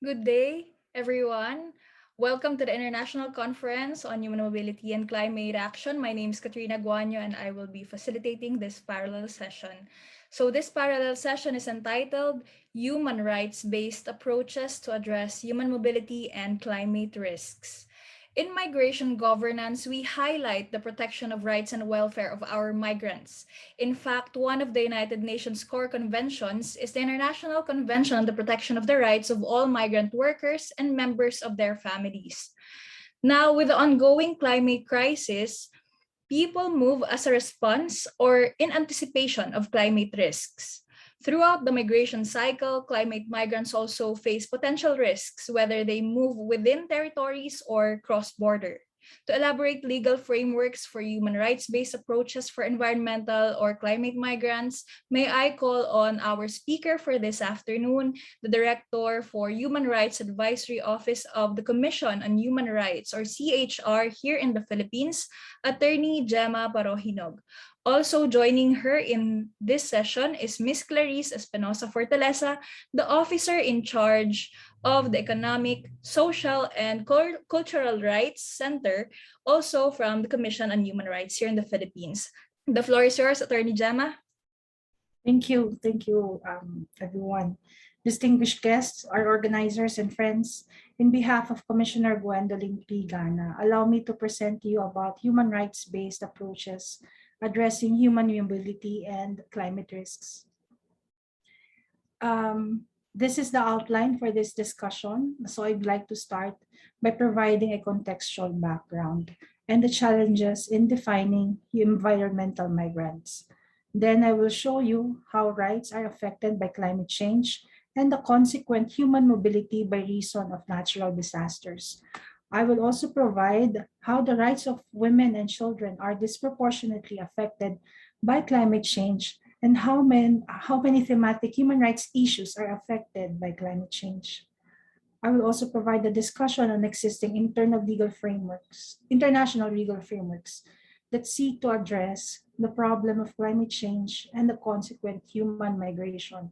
Good day, everyone. Welcome to the International Conference on Human Mobility and Climate Action. My name is Katrina Guanyo and I will be facilitating this parallel session. This parallel session is entitled Human Rights-Based Approaches to Address Human Mobility and Climate Risks. In migration governance, we highlight the protection of rights and welfare of our migrants. In fact, one of the United Nations core conventions is the International Convention on the Protection of the Rights of All Migrant Workers and Members of Their Families. Now, with the ongoing climate crisis, people move as a response or in anticipation of climate risks. Throughout the migration cycle, climate migrants also face potential risks, whether they move within territories or cross-border. To elaborate legal frameworks for human rights-based approaches for environmental or climate migrants, may I call on our speaker for this afternoon, the Director for Human Rights Advisory Office of the Commission on Human Rights, or CHR, here in the Philippines, Attorney Gemma Parohinog. Also joining her in this session is Ms. Clarice Espinosa Fortaleza, the officer in charge of the Economic, Social, and Cultural Rights Center, also from the Commission on Human Rights here in the Philippines. The floor is yours, Attorney Gemma. Thank you, everyone. Distinguished guests, our organizers and friends, in behalf of Commissioner Gwendolyn P. Gana, allow me to present to you about human rights-based approaches addressing human mobility and climate risks. This is the outline for this discussion, so I'd like to start by providing a contextual background and the challenges in defining environmental migrants. Then I will show you how rights are affected by climate change and the consequent human mobility by reason of natural disasters. I will also provide how the rights of women and children are disproportionately affected by climate change and how many thematic human rights issues are affected by climate change. I will also provide a discussion on existing international legal frameworks that seek to address the problem of climate change and the consequent human migration.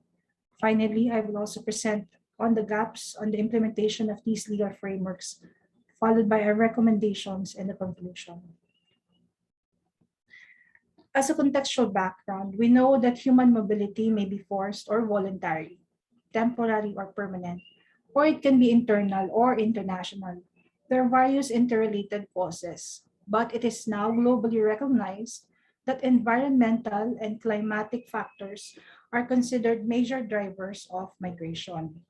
Finally, I will also present on the gaps on the implementation of these legal frameworks, followed by our recommendations and the conclusion. As a contextual background, we know that human mobility may be forced or voluntary, temporary or permanent, or it can be internal or international. There are various interrelated causes, but it is now globally recognized that environmental and climatic factors are considered major drivers of migration.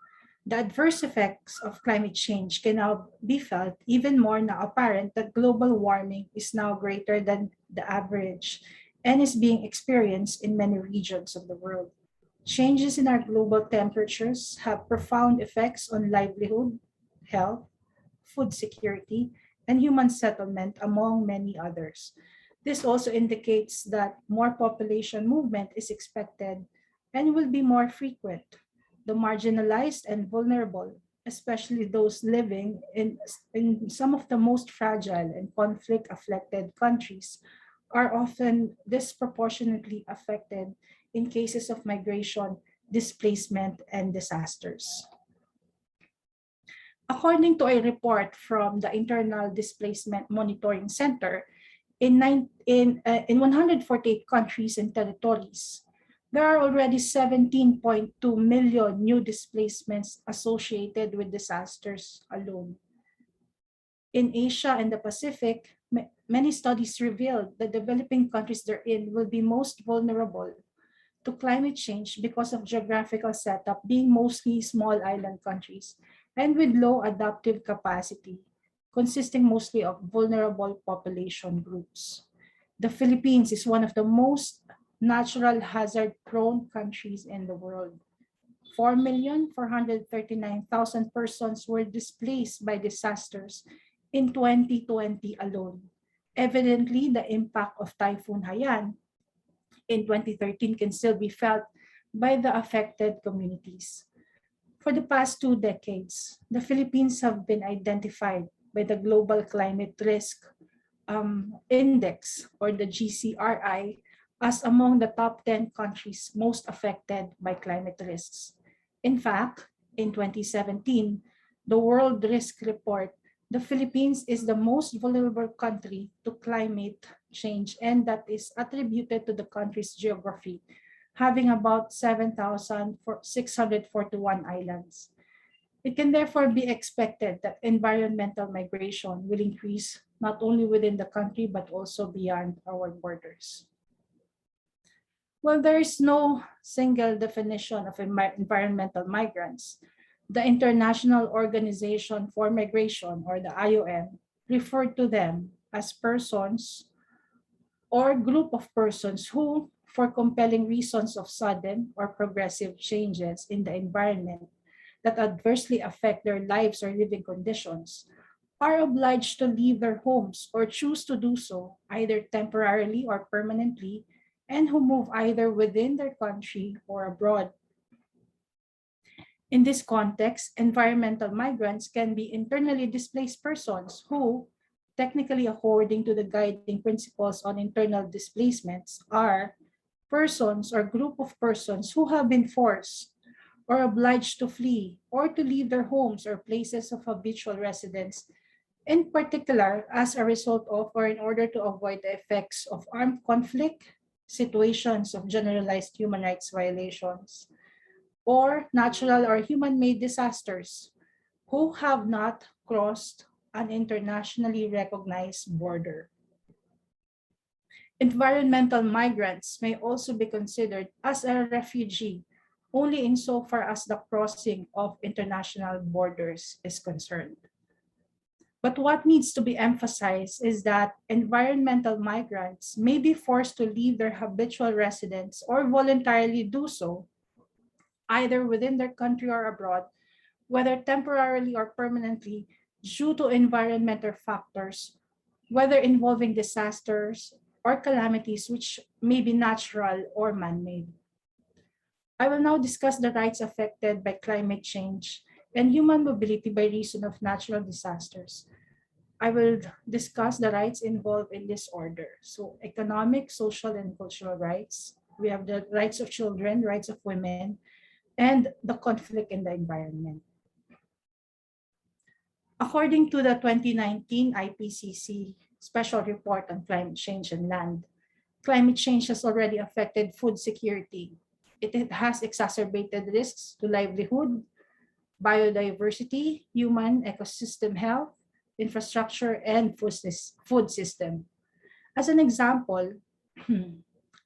The adverse effects of climate change can now be felt even more now apparent that global warming is now greater than the average and is being experienced in many regions of the world. Changes in our global temperatures have profound effects on livelihood, health, food security, and human settlement, among many others. This also indicates that more population movement is expected and will be more frequent. The marginalized and vulnerable, especially those living in some of the most fragile and conflict-afflicted countries, are often disproportionately affected in cases of migration, displacement, and disasters. According to a report from the Internal Displacement Monitoring Center, in 148 countries and territories, there are already 17.2 million new displacements associated with disasters alone. In Asia and the Pacific, many studies revealed that developing countries therein will be most vulnerable to climate change because of geographical setup being mostly small island countries and with low adaptive capacity, consisting mostly of vulnerable population groups. The Philippines is one of the most natural hazard-prone countries in the world. 4,439,000 persons were displaced by disasters in 2020 alone. Evidently, the impact of Typhoon Haiyan in 2013 can still be felt by the affected communities. For the past 2 decades, the Philippines have been identified by the Global Climate Risk Index, or the GCRI, as among the top 10 countries most affected by climate risks. In fact, In 2017, the World Risk Report, the Philippines is the most vulnerable country to climate change, and that is attributed to the country's geography, having about 7,641 islands. It can therefore be expected that environmental migration will increase not only within the country but also beyond our borders. Well, there is no single definition of environmental migrants. The International Organization for Migration, or the IOM, referred to them as persons or group of persons who, for compelling reasons of sudden or progressive changes in the environment that adversely affect their lives or living conditions, are obliged to leave their homes or choose to do so, either temporarily or permanently, and who move either within their country or abroad. In this context, environmental migrants can be internally displaced persons who, technically according to the guiding principles on internal displacements, are persons or group of persons who have been forced or obliged to flee or to leave their homes or places of habitual residence, in particular as a result of or in order to avoid the effects of armed conflict, situations of generalized human rights violations, or natural or human-made disasters, who have not crossed an internationally recognized border. Environmental migrants may also be considered as a refugee only insofar as the crossing of international borders is concerned. But what needs to be emphasized is that environmental migrants may be forced to leave their habitual residence or voluntarily do so, either within their country or abroad, whether temporarily or permanently, due to environmental factors, whether involving disasters or calamities which may be natural or man made. I will now discuss the rights affected by climate change and human mobility by reason of natural disasters. I will discuss the rights involved in this order. So, economic, social, and cultural rights. We have the rights of children, rights of women, and the conflict in the environment. According to the 2019 IPCC Special Report on Climate Change and Land, climate change has already affected food security. It has exacerbated risks to livelihood, biodiversity, human ecosystem health, infrastructure, and food system. As an example,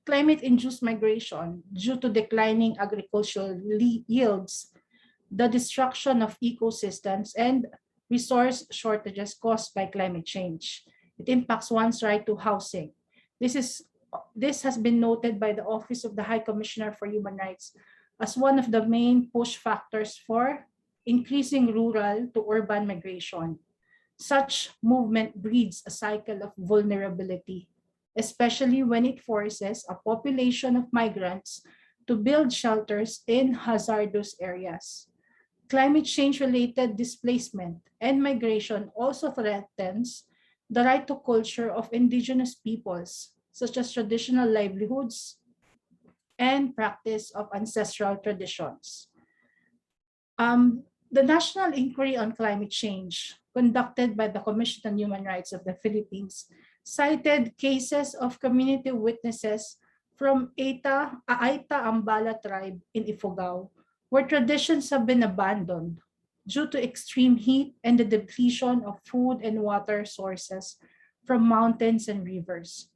climate-induced migration due to declining agricultural yields, the destruction of ecosystems, and resource shortages caused by climate change. It impacts one's right to housing. This is this has been noted by the Office of the High Commissioner for Human Rights as one of the main push factors for increasing rural to urban migration. Such movement breeds a cycle of vulnerability, especially when it forces a population of migrants to build shelters in hazardous areas. Climate change related displacement and migration also threatens the right to culture of indigenous peoples, such as traditional livelihoods and practice of ancestral traditions. The National Inquiry on Climate Change, conducted by the Commission on Human Rights of the Philippines, cited cases of community witnesses from Aita Ambala tribe in Ifugao, where traditions have been abandoned due to extreme heat and the depletion of food and water sources from mountains and rivers.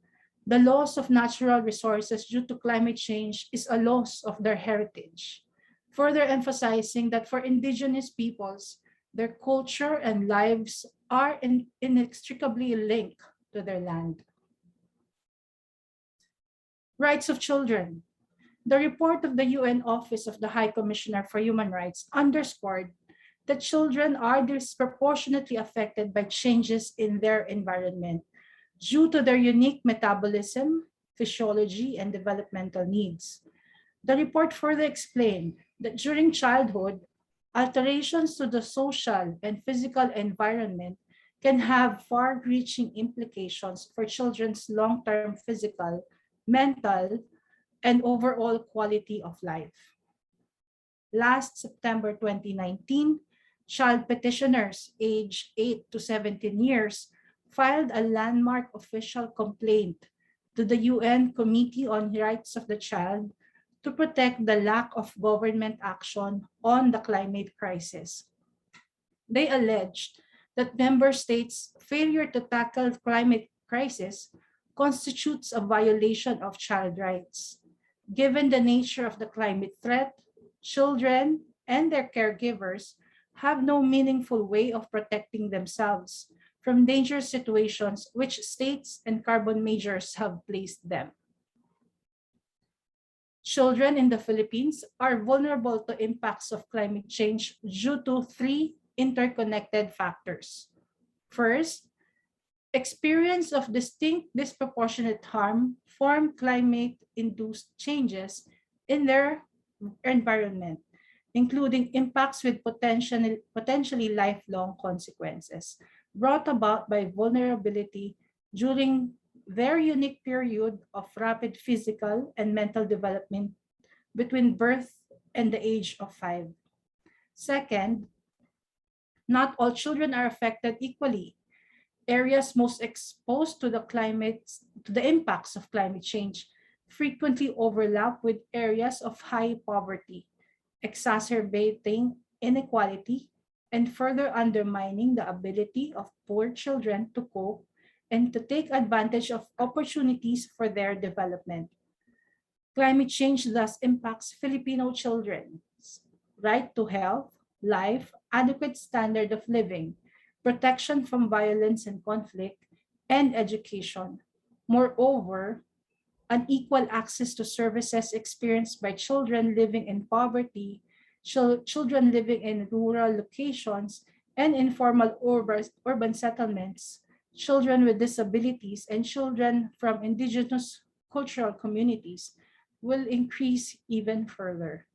The loss of natural resources due to climate change is a loss of their heritage, further emphasizing that for indigenous peoples, their culture and lives are inextricably linked to their land. Rights of children. The report of the UN Office of the High Commissioner for Human Rights underscored that children are disproportionately affected by changes in their environment due to their unique metabolism, physiology, and developmental needs. The report further explained that during childhood, alterations to the social and physical environment can have far reaching implications for children's long term physical, mental, and overall quality of life. Last September 2019, child petitioners aged 8 to 17 years filed a landmark official complaint to the UN Committee on Rights of the Child to protect the lack of government action on the climate crisis. They alleged that member states' failure to tackle climate crisis constitutes a violation of child rights. Given the nature of the climate threat, children and their caregivers have no meaningful way of protecting themselves from dangerous situations which states and carbon measures have placed them. Children in the Philippines are vulnerable to impacts of climate change due to three interconnected factors. First, experience of distinct disproportionate harm from climate-induced changes in their environment, including impacts with potentially lifelong consequences brought about by vulnerability during their unique period of rapid physical and mental development between birth and the age of 5. Second, not all children are affected equally. Areas most exposed to the impacts of climate change frequently overlap with areas of high poverty, exacerbating inequality and further undermining the ability of poor children to cope and to take advantage of opportunities for their development. Climate change thus impacts Filipino children's right to health, life, adequate standard of living, protection from violence and conflict, and education. Moreover, unequal access to services experienced by children living in poverty, children living in rural locations, and informal urban settlements, children with disabilities, and children from indigenous cultural communities will increase even further.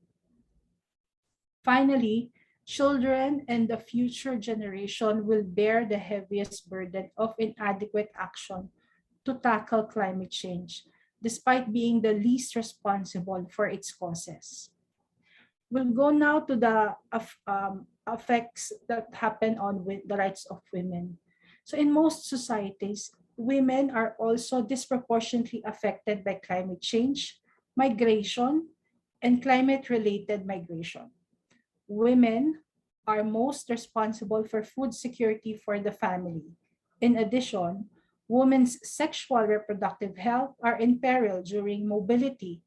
Finally, children and the future generation will bear the heaviest burden of inadequate action to tackle climate change, despite being the least responsible for its causes. We'll go now to the effects that happen on the rights of women. So in most societies, women are also disproportionately affected by climate change, migration, and climate-related migration. Women are most responsible for food security for the family. In addition, women's sexual reproductive health are in peril during mobility,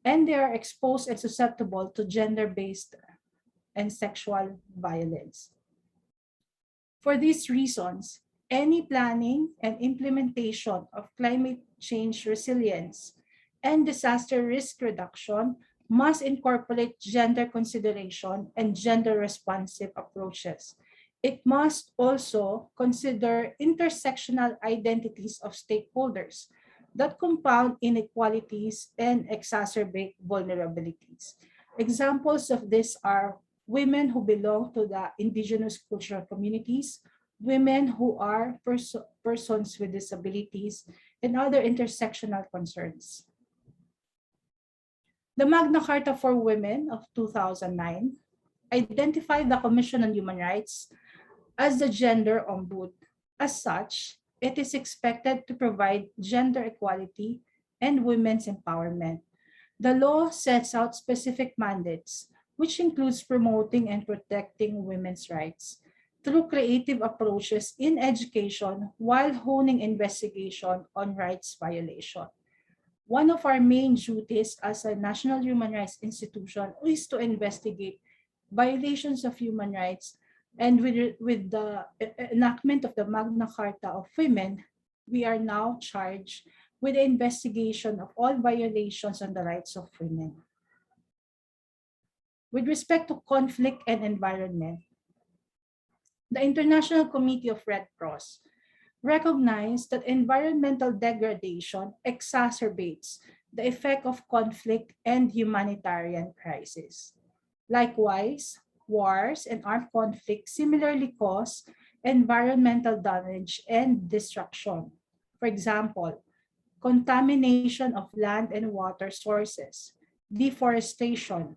and they are exposed and susceptible to gender-based and sexual violence. For these reasons, any planning and implementation of climate change resilience and disaster risk reduction must incorporate gender consideration and gender responsive approaches. It must also consider intersectional identities of stakeholders that compound inequalities and exacerbate vulnerabilities. Examples of this are women who belong to the indigenous cultural communities, women who are persons with disabilities, and other intersectional concerns. The Magna Carta for Women of 2009 identified the Commission on Human Rights as the gender ombud. As such, it is expected to provide gender equality and women's empowerment. The law sets out specific mandates, which includes promoting and protecting women's rights through creative approaches in education while honing investigation on rights violation. One of our main duties as a national human rights institution is to investigate violations of human rights. And with the enactment of the Magna Carta of Women, we are now charged with the investigation of all violations on the rights of women. With respect to conflict and environment, the International Committee of Red Cross recognized that environmental degradation exacerbates the effect of conflict and humanitarian crisis. Likewise, wars and armed conflict similarly cause environmental damage and destruction. For example, contamination of land and water sources, deforestation,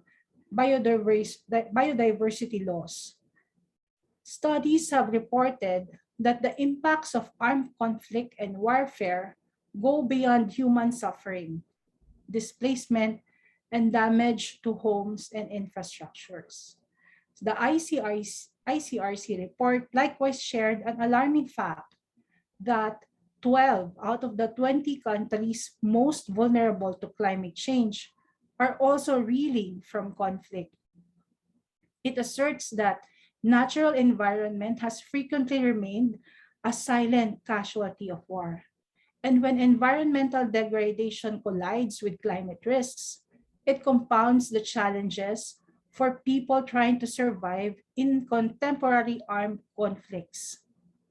biodiversity loss. Studies have reported that the impacts of armed conflict and warfare go beyond human suffering, displacement, and damage to homes and infrastructures. The ICRC report likewise shared an alarming fact that 12 out of the 20 countries most vulnerable to climate change are also reeling from conflict. It asserts that natural environment has frequently remained a silent casualty of war. And when environmental degradation collides with climate risks, it compounds the challenges for people trying to survive in contemporary armed conflicts.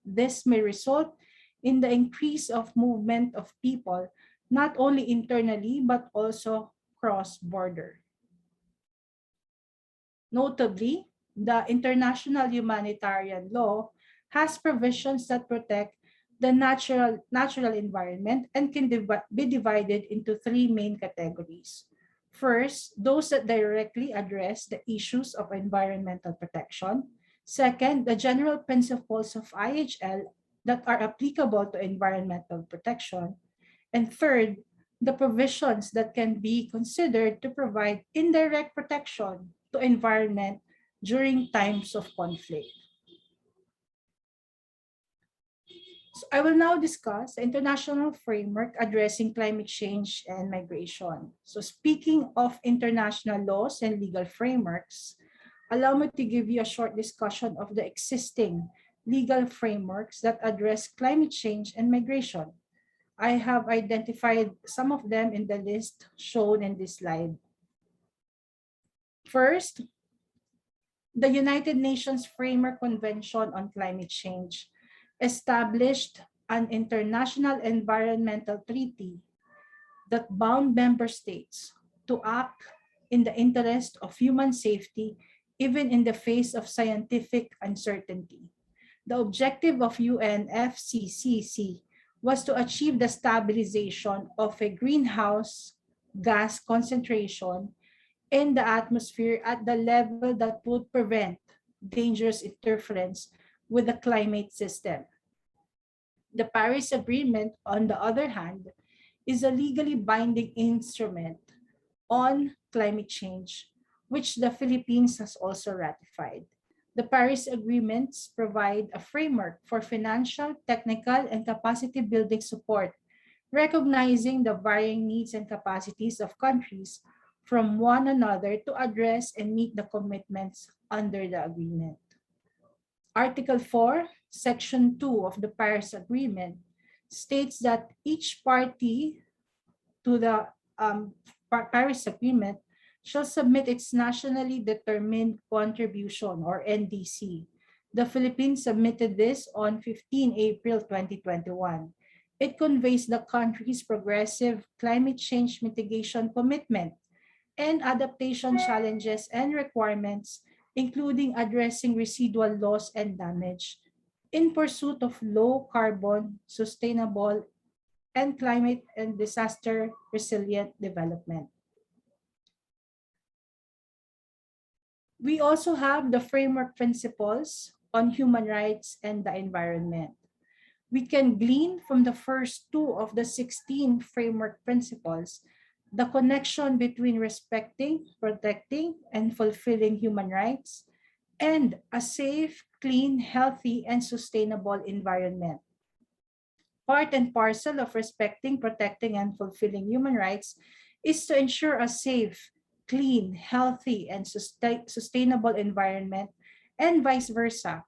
This may result in the increase of movement of people, not only internally but also cross border. Notably, the international humanitarian law has provisions that protect the natural environment and can be divided into three main categories. First, those that directly address the issues of environmental protection. Second, the general principles of IHL that are applicable to environmental protection. And third, the provisions that can be considered to provide indirect protection to environment during times of conflict. So I will now discuss the international framework addressing climate change and migration. So speaking of international laws and legal frameworks, allow me to give you a short discussion of the existing legal frameworks that address climate change and migration. I have identified some of them in the list shown in this slide. First, the United Nations Framework Convention on Climate Change established an international environmental treaty that bound member states to act in the interest of human safety, even in the face of scientific uncertainty. The objective of UNFCCC was to achieve the stabilization of a greenhouse gas concentration in the atmosphere at the level that would prevent dangerous interference with the climate system. The Paris Agreement, on the other hand, is a legally binding instrument on climate change, which the Philippines has also ratified. The Paris Agreements provide a framework for financial, technical, and capacity building support, recognizing the varying needs and capacities of countries from one another to address and meet the commitments under the agreement. Article 4, Section 2 of the Paris Agreement states that each party to the Paris Agreement shall submit its nationally determined contribution or NDC. The Philippines submitted this on 15 April 2021. It conveys the country's progressive climate change mitigation commitment and adaptation challenges and requirements, including addressing residual loss and damage in pursuit of low carbon, sustainable, and climate and disaster resilient development. We also have the framework principles on human rights and the environment. We can glean from the first two of the 16 framework principles the connection between respecting, protecting, and fulfilling human rights and a safe, clean, healthy, and sustainable environment. Part and parcel of respecting, protecting, and fulfilling human rights is to ensure a safe, clean, healthy, and sustainable environment, and vice versa.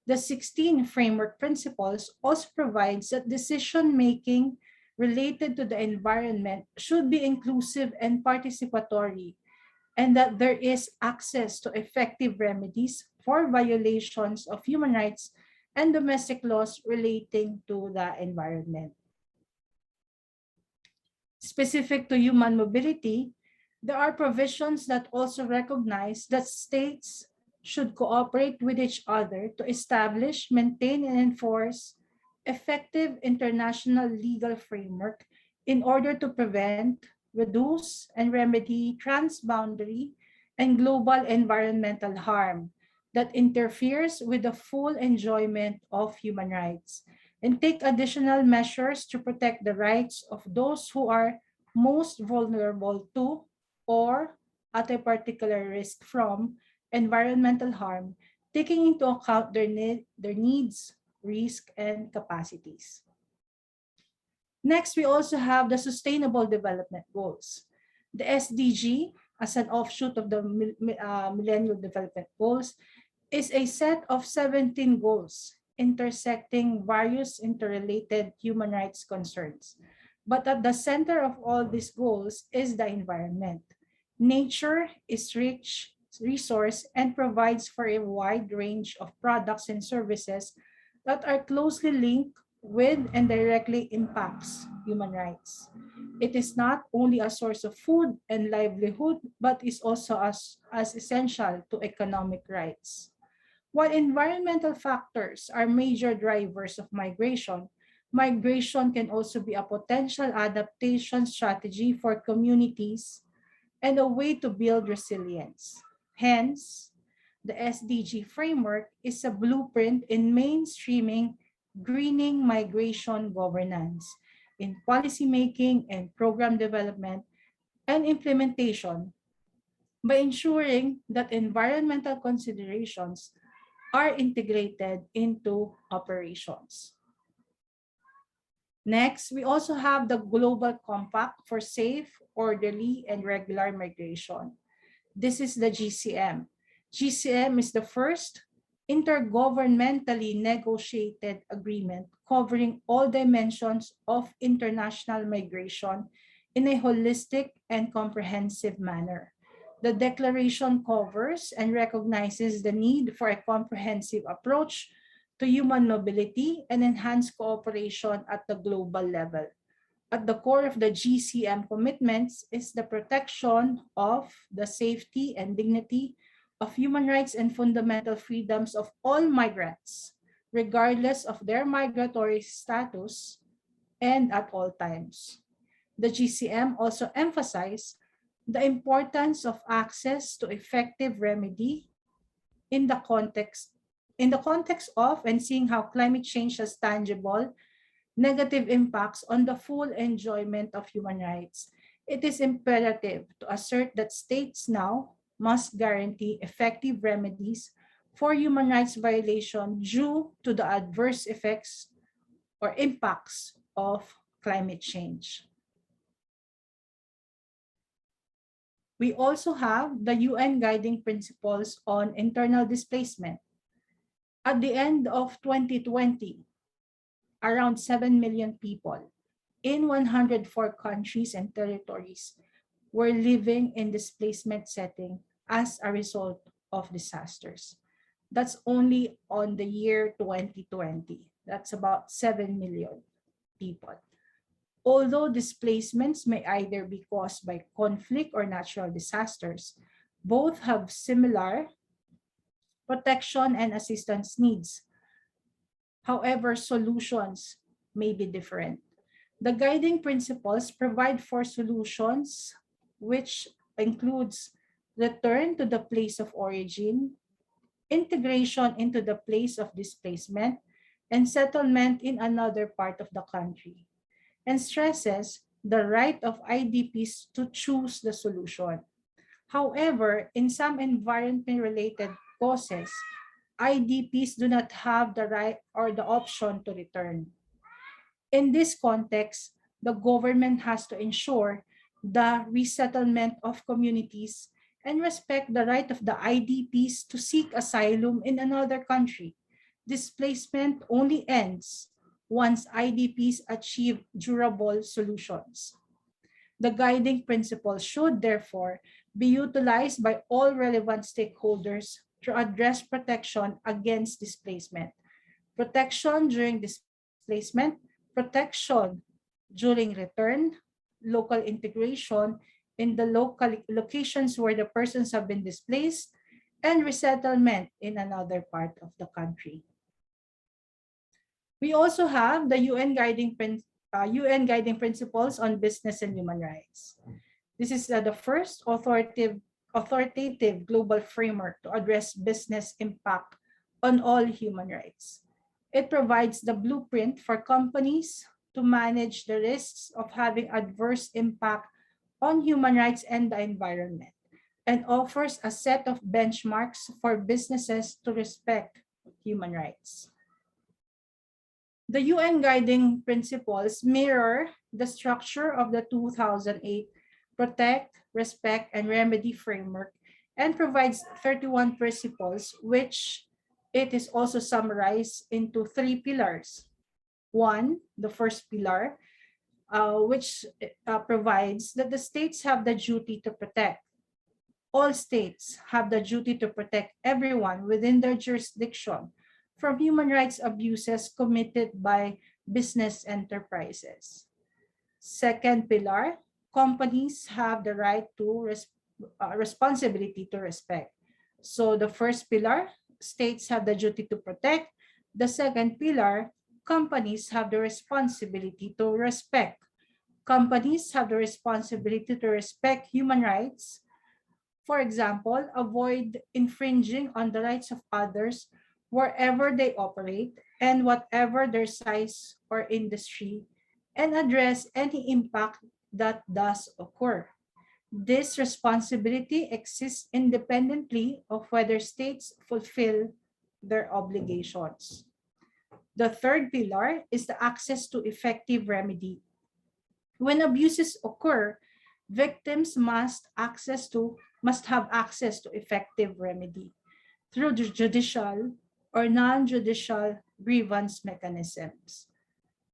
The 16 framework principles also provides that decision making related to the environment should be inclusive and participatory, and that there is access to effective remedies for violations of human rights and domestic laws relating to the environment. Specific to human mobility, there are provisions that also recognize that states should cooperate with each other to establish, maintain, and enforce effective international legal framework in order to prevent, reduce, and remedy transboundary and global environmental harm that interferes with the full enjoyment of human rights, and take additional measures to protect the rights of those who are most vulnerable to or at a particular risk from environmental harm, taking into account their needs, risk, and capacities. Next, we also have the Sustainable Development Goals. The SDG, as an offshoot of the Millennium Development Goals, is a set of 17 goals intersecting various interrelated human rights concerns. But at the center of all these goals is the environment. Nature is rich resource and provides for a wide range of products and services that are closely linked with and directly impacts human rights. It is not only a source of food and livelihood, but is also as essential to economic rights. While environmental factors are major drivers of migration, migration can also be a potential adaptation strategy for communities and a way to build resilience. Hence, the SDG framework is a blueprint in mainstreaming greening migration governance in policymaking and program development and implementation by ensuring that environmental considerations are integrated into operations. Next, we also have the Global Compact for Safe, Orderly, and Regular Migration. This is the GCM. GCM is the first intergovernmentally negotiated agreement covering all dimensions of international migration in a holistic and comprehensive manner. The declaration covers and recognizes the need for a comprehensive approach to human mobility and enhanced cooperation at the global level. At the core of the GCM commitments is the protection of the safety and dignity of human rights and fundamental freedoms of all migrants, regardless of their migratory status and at all times. The GCM also emphasized the importance of access to effective remedy in the context of and seeing how climate change has tangible negative impacts on the full enjoyment of human rights. It is imperative to assert that states now must guarantee effective remedies for human rights violation due to the adverse effects or impacts of climate change. We also have the UN Guiding Principles on Internal Displacement. At the end of 2020, around 7 million people in 104 countries and territories were living in displacement setting as a result of disasters. That's only on the year 2020. That's about 7 million people. Although displacements may either be caused by conflict or natural disasters, both have similar protection and assistance needs. However, solutions may be different. The guiding principles provide for solutions which includes return to the place of origin, integration into the place of displacement, and settlement in another part of the country, and stresses the right of IDPs to choose the solution. However, in some environment-related causes, IDPs do not have the right or the option to return. In this context, the government has to ensure the resettlement of communities and respect the right of the IDPs to seek asylum in another country. Displacement only ends once IDPs achieve durable solutions. The guiding principles should therefore be utilized by all relevant stakeholders to address protection against displacement, protection during displacement, protection during return, local integration in the local locations where the persons have been displaced, and resettlement in another part of the country. We also have the UN guiding principles on business and human rights. This is the first authoritative global framework to address business impact on all human rights. It provides the blueprint for companies to manage the risks of having adverse impact on human rights and the environment, and offers a set of benchmarks for businesses to respect human rights. The UN guiding principles mirror the structure of the 2008 Protect, Respect, and Remedy framework and provides 31 principles, which it is also summarized into three pillars. One, the first pillar, which provides that the states have the duty to protect. All states have the duty to protect everyone within their jurisdiction from human rights abuses committed by business enterprises. Second pillar, companies have the right to responsibility to respect. So the first pillar, states have the duty to protect. The second pillar, companies have the responsibility to respect. Companies have the responsibility to respect human rights. For example, avoid infringing on the rights of others wherever they operate and whatever their size or industry, and address any impact that does occur. This responsibility exists independently of whether states fulfill their obligations. The third pillar is the access to effective remedy. When abuses occur, victims must have access to effective remedy through the judicial or non-judicial grievance mechanisms.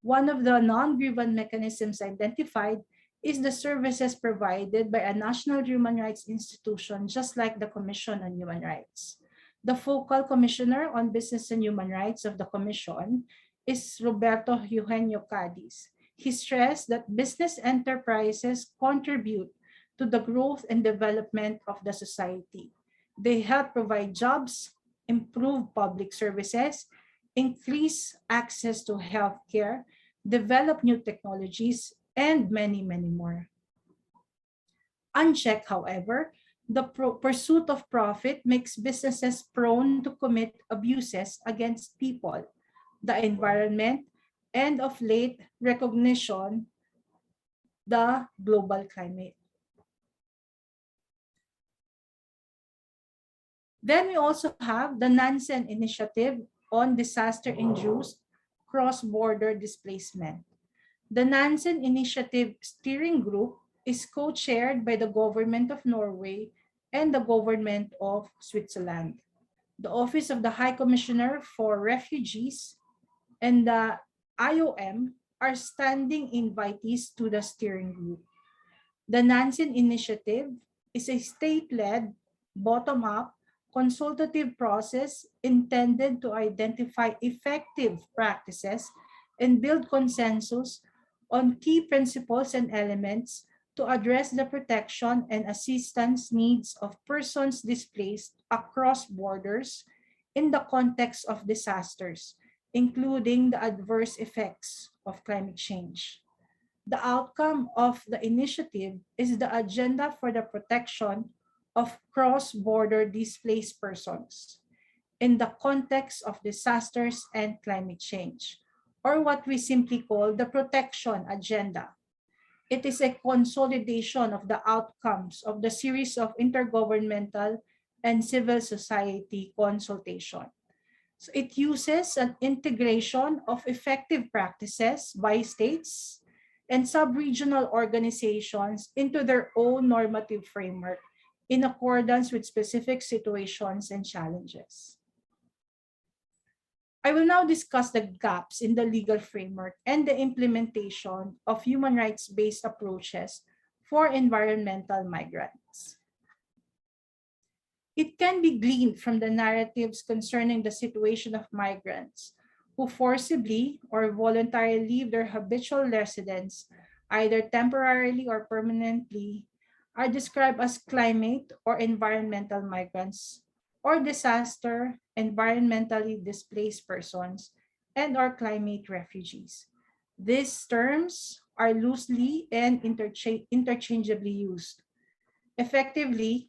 One of the non-grievance mechanisms identified is the services provided by a national human rights institution, just like the Commission on Human Rights. The focal commissioner on business and human rights of the Commission is Roberto Eugenio Cadiz. He stressed that business enterprises contribute to the growth and development of the society. They help provide jobs, improve public services, increase access to healthcare, develop new technologies, and many, many more. Unchecked, however, the pursuit of profit makes businesses prone to commit abuses against people, the environment, and of late recognition, the global climate. Then we also have the Nansen Initiative on disaster-induced cross-border displacement. The Nansen Initiative Steering Group is co-chaired by the Government of Norway and the Government of Switzerland. The Office of the High Commissioner for Refugees and the IOM are standing invitees to the steering group. The Nansen Initiative is a state-led, bottom-up, consultative process intended to identify effective practices and build consensus on key principles and elements to address the protection and assistance needs of persons displaced across borders in the context of disasters, including the adverse effects of climate change. The outcome of the initiative is the agenda for the protection of cross-border displaced persons in the context of disasters and climate change, or what we simply call the protection agenda. It is a consolidation of the outcomes of the series of intergovernmental and civil society consultation. So it uses an integration of effective practices by states and sub-regional organizations into their own normative framework in accordance with specific situations and challenges. I will now discuss the gaps in the legal framework and the implementation of human rights-based approaches for environmental migrants. It can be gleaned from the narratives concerning the situation of migrants who forcibly or voluntarily leave their habitual residence, either temporarily or permanently, are described as climate or environmental migrants, or disaster, environmentally displaced persons, and or climate refugees. These terms are loosely and interchangeably used. Effectively,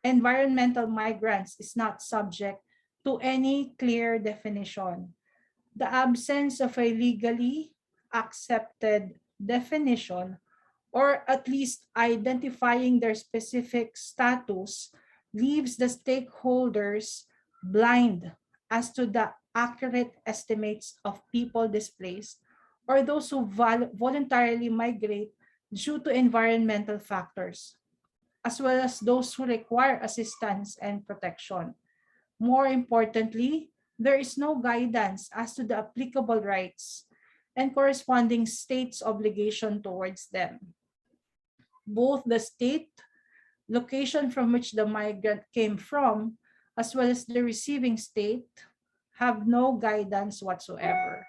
environmental migrants is not subject to any clear definition. The absence of a legally accepted definition, or at least identifying their specific status, leaves the stakeholders blind as to the accurate estimates of people displaced or those who voluntarily migrate due to environmental factors, as well as those who require assistance and protection. More importantly, there is no guidance as to the applicable rights and corresponding state's obligation towards them. Both the state, location from which the migrant came from, as well as the receiving state, have no guidance whatsoever.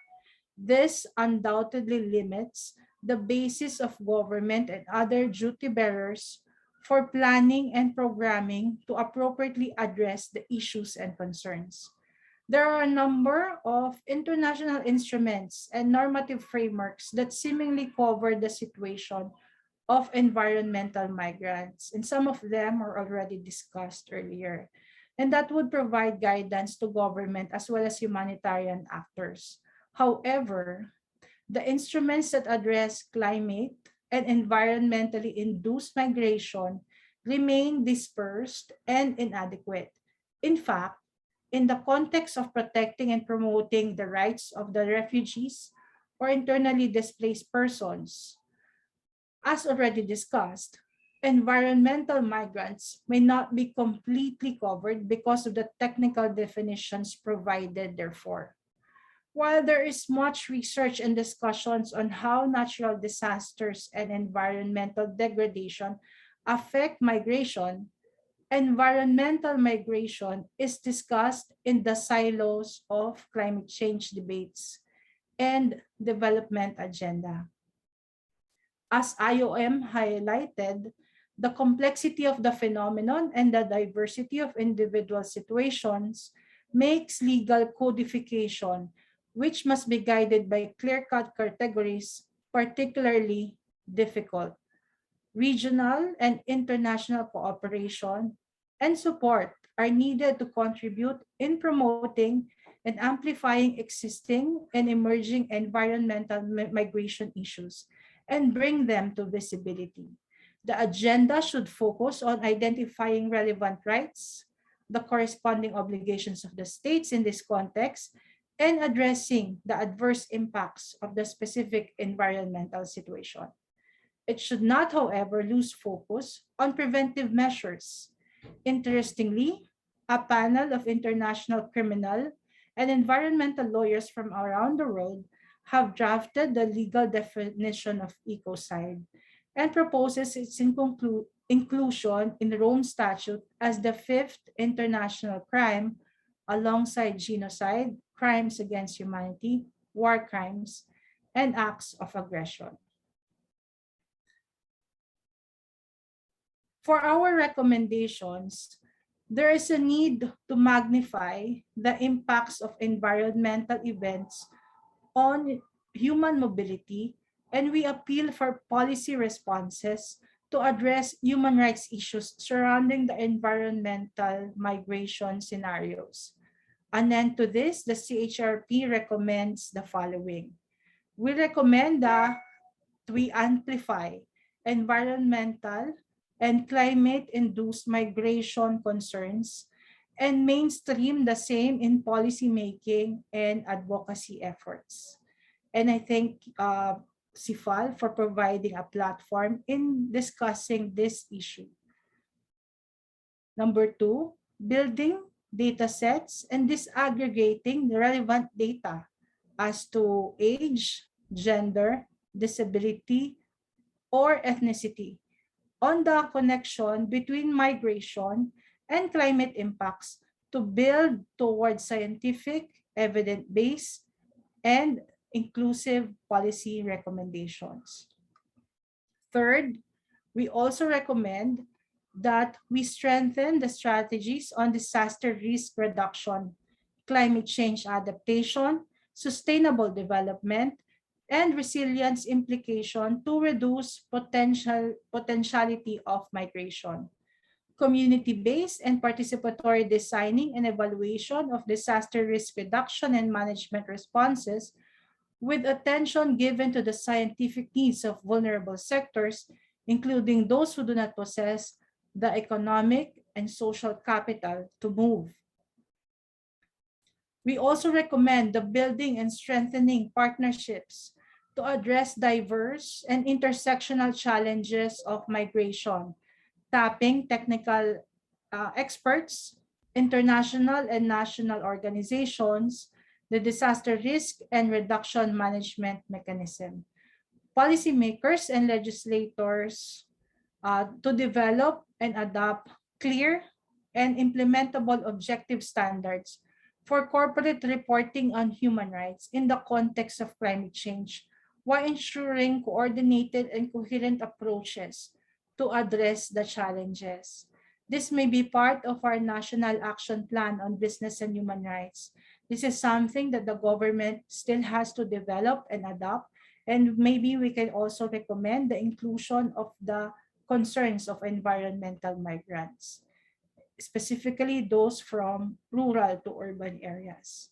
This undoubtedly limits the basis of government and other duty bearers for planning and programming to appropriately address the issues and concerns. There are a number of international instruments and normative frameworks that seemingly cover the situation of environmental migrants, and some of them are already discussed earlier. And that would provide guidance to government as well as humanitarian actors. However, the instruments that address climate and environmentally induced migration remain dispersed and inadequate. In fact, in the context of protecting and promoting the rights of the refugees or internally displaced persons, as already discussed, environmental migrants may not be completely covered because of the technical definitions provided therefore. While there is much research and discussions on how natural disasters and environmental degradation affect migration, environmental migration is discussed in the silos of climate change debates and development agenda. As IOM highlighted, the complexity of the phenomenon and the diversity of individual situations makes legal codification, which must be guided by clear-cut categories, particularly difficult. Regional and international cooperation and support are needed to contribute in promoting and amplifying existing and emerging environmental migration issues and bring them to visibility. The agenda should focus on identifying relevant rights, the corresponding obligations of the states in this context, and addressing the adverse impacts of the specific environmental situation. It should not, however, lose focus on preventive measures. Interestingly, a panel of international criminal and environmental lawyers from around the world have drafted the legal definition of ecocide and proposes its inclusion in the Rome Statute as the fifth international crime alongside genocide, crimes against humanity, war crimes, and acts of aggression. For our recommendations, there is a need to magnify the impacts of environmental events on human mobility, and we appeal for policy responses to address human rights issues surrounding the environmental migration scenarios. And then to this, the CHRP recommends the following. We recommend that we amplify environmental and climate-induced migration concerns and mainstream the same in policymaking and advocacy efforts. And I thank CIFAL for providing a platform in discussing this issue. Number two, building data sets and disaggregating the relevant data as to age, gender, disability, or ethnicity on the connection between migration and climate impacts to build towards scientific, evidence-based, and inclusive policy recommendations. Third, we also recommend that we strengthen the strategies on disaster risk reduction, climate change adaptation, sustainable development, and resilience implication to reduce potentiality of migration. community-based and participatory designing and evaluation of disaster risk reduction and management responses, with attention given to the scientific needs of vulnerable sectors, including those who do not possess the economic and social capital to move. We also recommend the building and strengthening partnerships to address diverse and intersectional challenges of migration, tapping technical experts, international and national organizations, the disaster risk and reduction management mechanism, policymakers and legislators to develop and adopt clear and implementable objective standards for corporate reporting on human rights in the context of climate change, while ensuring coordinated and coherent approaches to address the challenges. This may be part of our National Action Plan on Business and Human Rights. This is something that the government still has to develop and adopt, and maybe we can also recommend the inclusion of the concerns of environmental migrants, specifically those from rural to urban areas.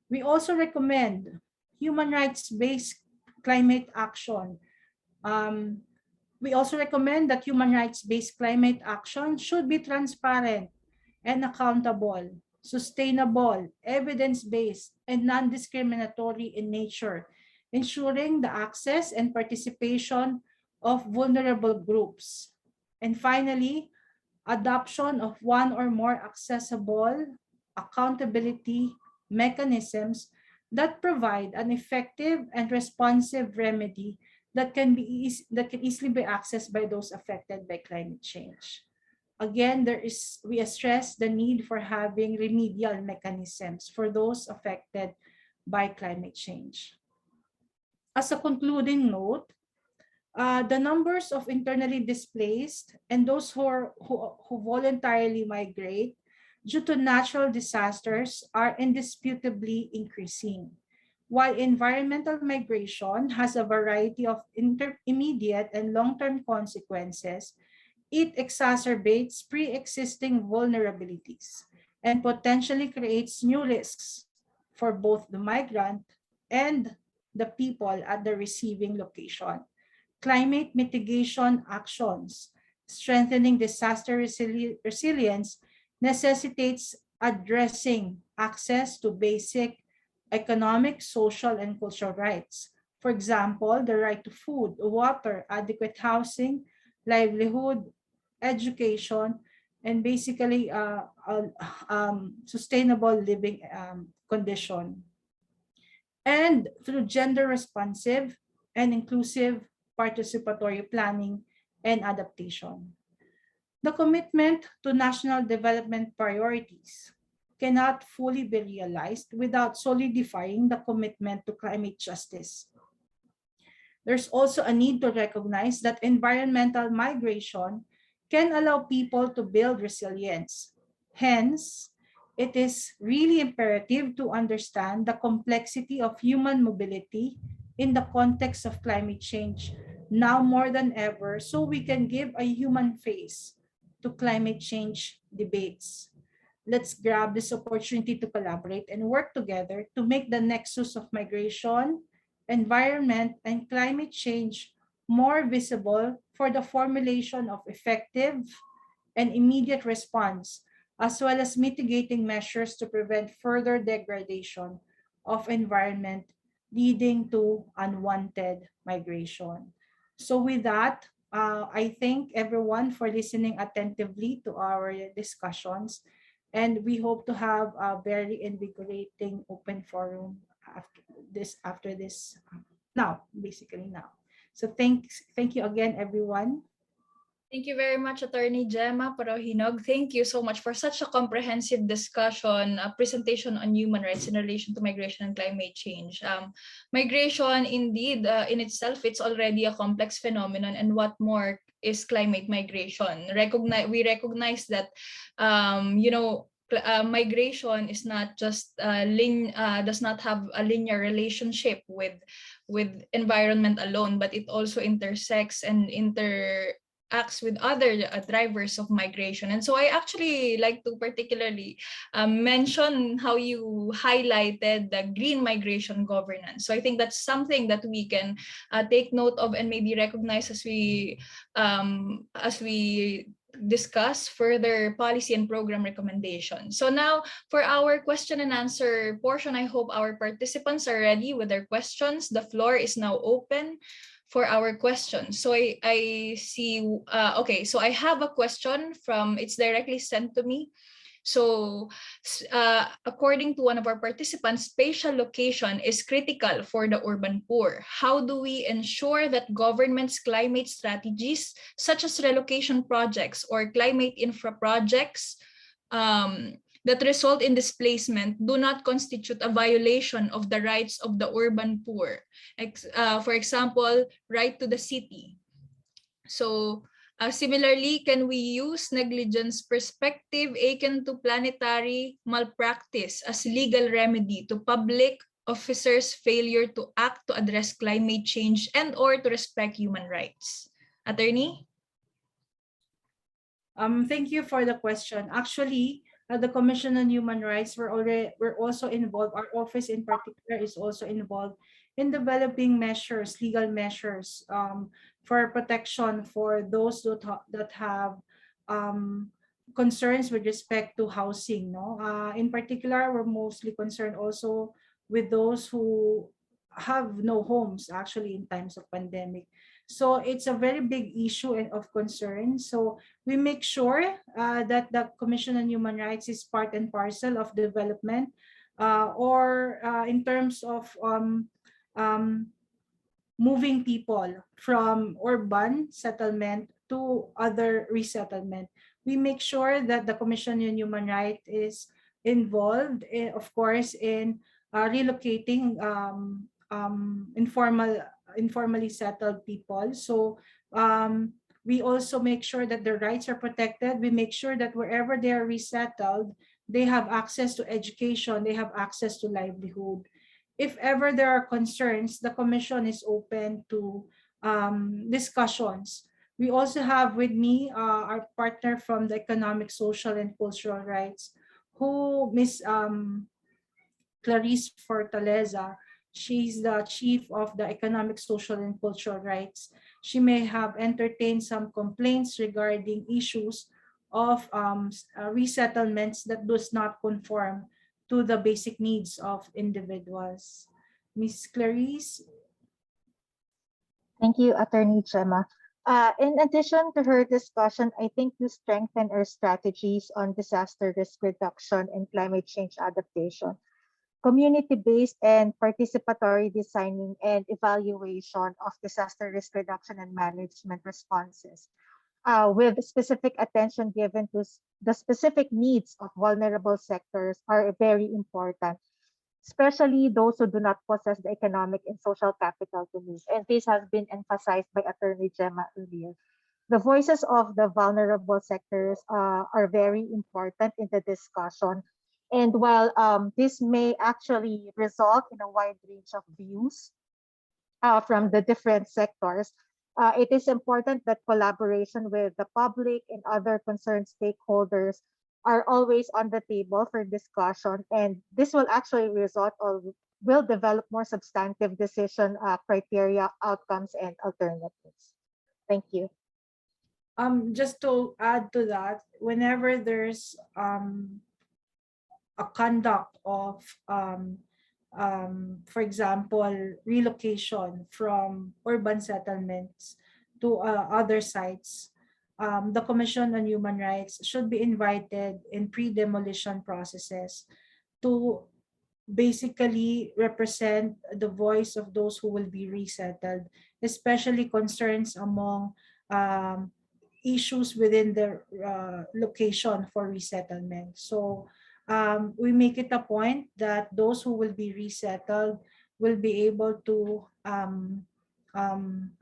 We also recommend human rights-based climate action. Um, we also recommend that human rights-based climate action should be transparent and accountable, sustainable, evidence-based, and non-discriminatory in nature, ensuring the access and participation of vulnerable groups. And finally, adoption of one or more accessible accountability mechanisms that provide an effective and responsive remedy that can easily be accessed by those affected by climate change. Again, we stress the need for having remedial mechanisms for those affected by climate change. As a concluding note, the numbers of internally displaced and those who voluntarily migrate due to natural disasters are indisputably increasing. While environmental migration has a variety of immediate and long-term consequences, it exacerbates pre-existing vulnerabilities and potentially creates new risks for both the migrant and the people at the receiving location. Climate mitigation actions, strengthening disaster resilience necessitates addressing access to basic economic, social, and cultural rights. For example, the right to food, water, adequate housing, livelihood, education, and basically sustainable living condition. And through gender responsive and inclusive participatory planning and adaptation. The commitment to national development priorities cannot fully be realized without solidifying the commitment to climate justice. There's also a need to recognize that environmental migration can allow people to build resilience. Hence, it is really imperative to understand the complexity of human mobility in the context of climate change now more than ever, so we can give a human face to climate change debates. Let's grab this opportunity to collaborate and work together to make the nexus of migration, environment, and climate change more visible for the formulation of effective and immediate response, as well as mitigating measures to prevent further degradation of environment leading to unwanted migration. So with that, I thank everyone for listening attentively to our discussions, and we hope to have a very invigorating open forum after this now, basically now. So thank you again, everyone. Thank you very much, Attorney Gemma Parohinog. Thank you so much for such a comprehensive discussion, a presentation on human rights in relation to migration and climate change. Migration, indeed, in itself, it's already a complex phenomenon, and what more is climate migration? We recognize that, migration is not just does not have a linear relationship with environment alone, but it also intersects and acts with other drivers of migration. And so I actually like to particularly mention how you highlighted the green migration governance. So I think that's something that we can take note of and maybe recognize as we discuss further policy and program recommendations. So now for our question and answer portion, I hope our participants are ready with their questions. The floor is now open for our questions. So I see, okay, so I have a question it's directly sent to me. So, according to one of our participants, spatial location is critical for the urban poor. How do we ensure that government's climate strategies, such as relocation projects or climate infra projects, that result in displacement do not constitute a violation of the rights of the urban poor? For example, right to the city. So, similarly, can we use negligence perspective akin to planetary malpractice as legal remedy to public officers' failure to act to address climate change and or to respect human rights? Attorney? Thank you for the question. Actually, the Commission on Human Rights we're also involved. Our office in particular is also involved in developing measures, legal measures, for protection for those that have um, concerns with respect to housing. No, in particular, we're mostly concerned also with those who have no homes actually in times of pandemic. So it's a very big issue and of concern. So we make sure that the Commission on Human Rights is part and parcel of development, or in terms of um, moving people from urban settlement to other resettlement. We make sure that the Commission on Human Rights is involved, of course, in relocating informally settled people. So we also make sure that their rights are protected. We make sure that wherever they are resettled, they have access to education, they have access to livelihood. If ever there are concerns, the Commission is open to discussions. We also have with me our partner from the Economic, Social, and Cultural Rights, who Miss Clarice Fortaleza. She's the chief of the Economic, Social, and Cultural Rights. She may have entertained some complaints regarding issues of resettlements that does not conform to the basic needs of individuals. Miss Clarice? Thank you, Attorney Gemma. In addition to her discussion, I think to strengthen our strategies on disaster risk reduction and climate change adaptation, community-based and participatory designing and evaluation of disaster risk reduction and management responses, with specific attention given to the specific needs of vulnerable sectors are very important, especially those who do not possess the economic and social capital to move. And this has been emphasized by Attorney Gemma earlier. The voices of the vulnerable sectors are very important in the discussion. And while this may actually result in a wide range of views from the different sectors, it is important that collaboration with the public and other concerned stakeholders are always on the table for discussion. And this will actually result or will develop more substantive decision criteria, outcomes, and alternatives. Thank you. Just to add to that, whenever there's a conduct of for example, relocation from urban settlements to other sites, the Commission on Human Rights should be invited in pre-demolition processes to basically represent the voice of those who will be resettled, especially concerns among issues within the location for resettlement. So we make it a point that those who will be resettled will be able to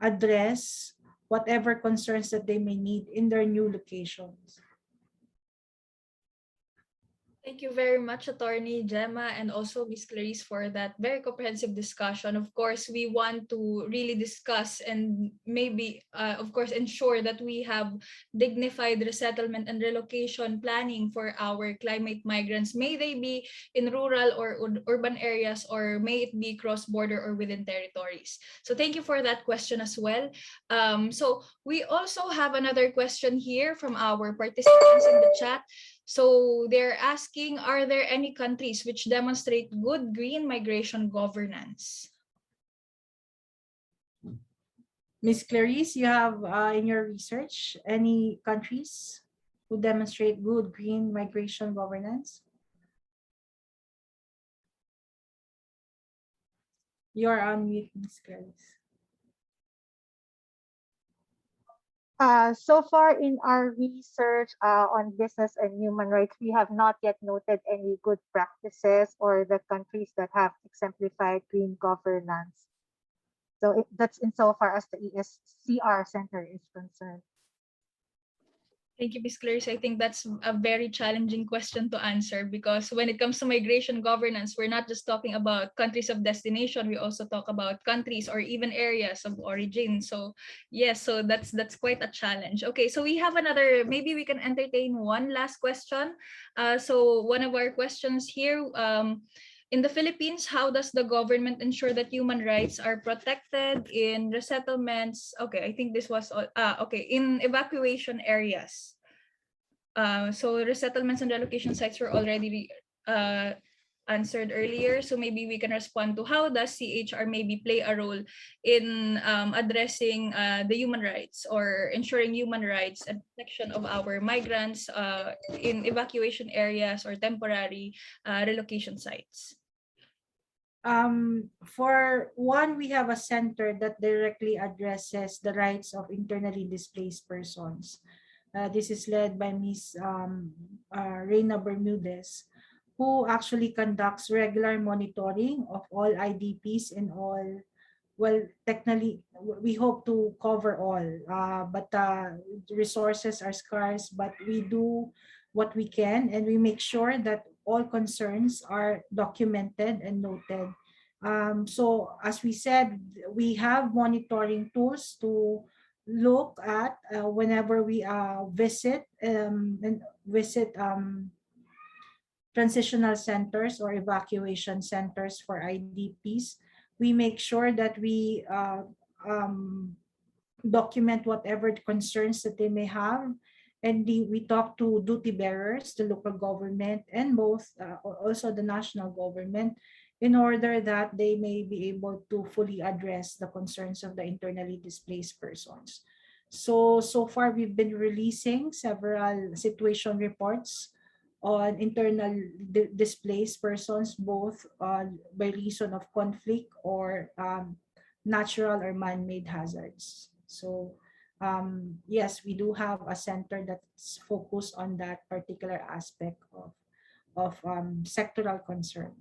address whatever concerns that they may need in their new locations. Thank you very much, Attorney Gemma, and also Ms. Clarice for that very comprehensive discussion. Of course, we want to really discuss and maybe, of course, ensure that we have dignified resettlement and relocation planning for our climate migrants. May they be in rural or urban areas, or may it be cross-border or within territories. So thank you for that question as well. So we also have another question here from our participants in the chat. So they're asking, are there any countries which demonstrate good green migration governance? Ms. Clarice, you have in your research any countries who demonstrate good green migration governance? You're on mute, Ms. Clarice. So far in our research on business and human rights, we have not yet noted any good practices or the countries that have exemplified green governance. So that's insofar as the ESCR Center is concerned. Thank you, Ms. Clarice. I think that's a very challenging question to answer, because when it comes to migration governance, we're not just talking about countries of destination. We also talk about countries or even areas of origin. So yes, so that's quite a challenge. Okay, so we have another, maybe we can entertain one last question. So one of our questions here, in the Philippines, how does the government ensure that human rights are protected in resettlements? Okay, I think this was okay, in evacuation areas. So resettlements and relocation sites were already answered earlier. So maybe we can respond to how does CHR maybe play a role in addressing the human rights or ensuring human rights and protection of our migrants in evacuation areas or temporary relocation sites. For one, we have a center that directly addresses the rights of internally displaced persons. This is led by Ms. Reina Bermudez, who actually conducts regular monitoring of all IDPs in all, well, technically, we hope to cover all, but resources are scarce, but we do what we can, and we make sure that all concerns are documented and noted. So as we said, we have monitoring tools to look at whenever we visit and visit transitional centers or evacuation centers for IDPs. We make sure that we document whatever concerns that they may have, and we talk to duty bearers, the local government, and both also the national government, in order that they may be able to fully address the concerns of the internally displaced persons. So far we've been releasing several situation reports on internal displaced persons, both by reason of conflict or natural or man-made hazards. So yes, we do have a center that's focused on that particular aspect of sectoral concern.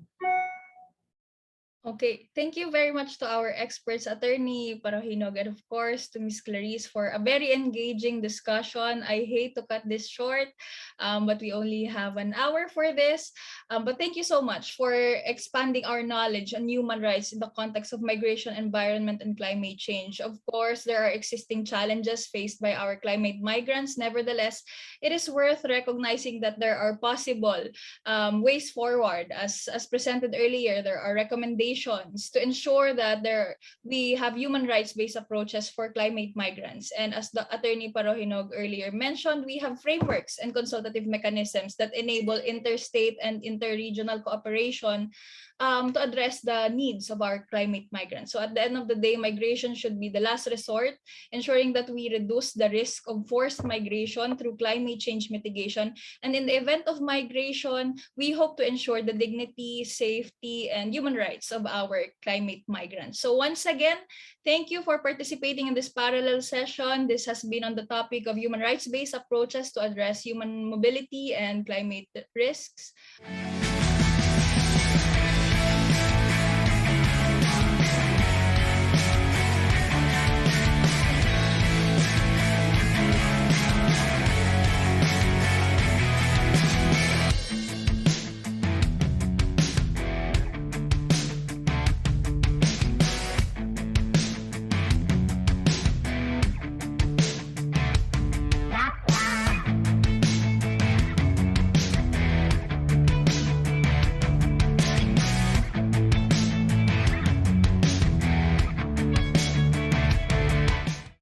Okay, thank you very much to our experts, Attorney Parohinog, and of course to Ms. Clarice for a very engaging discussion. I hate to cut this short, but we only have an hour for this. But thank you so much for expanding our knowledge on human rights in the context of migration, environment, and climate change. Of course, there are existing challenges faced by our climate migrants. Nevertheless, it is worth recognizing that there are possible ways forward. As presented earlier, there are recommendations to ensure that we have human rights-based approaches for climate migrants. And as the Attorney Parohinog earlier mentioned, we have frameworks and consultative mechanisms that enable interstate and interregional cooperation to address the needs of our climate migrants. So at the end of the day, migration should be the last resort, ensuring that we reduce the risk of forced migration through climate change mitigation. And in the event of migration, we hope to ensure the dignity, safety, and human rights of our climate migrants. So once again, thank you for participating in this parallel session. This has been on the topic of human rights-based approaches to address human mobility and climate risks.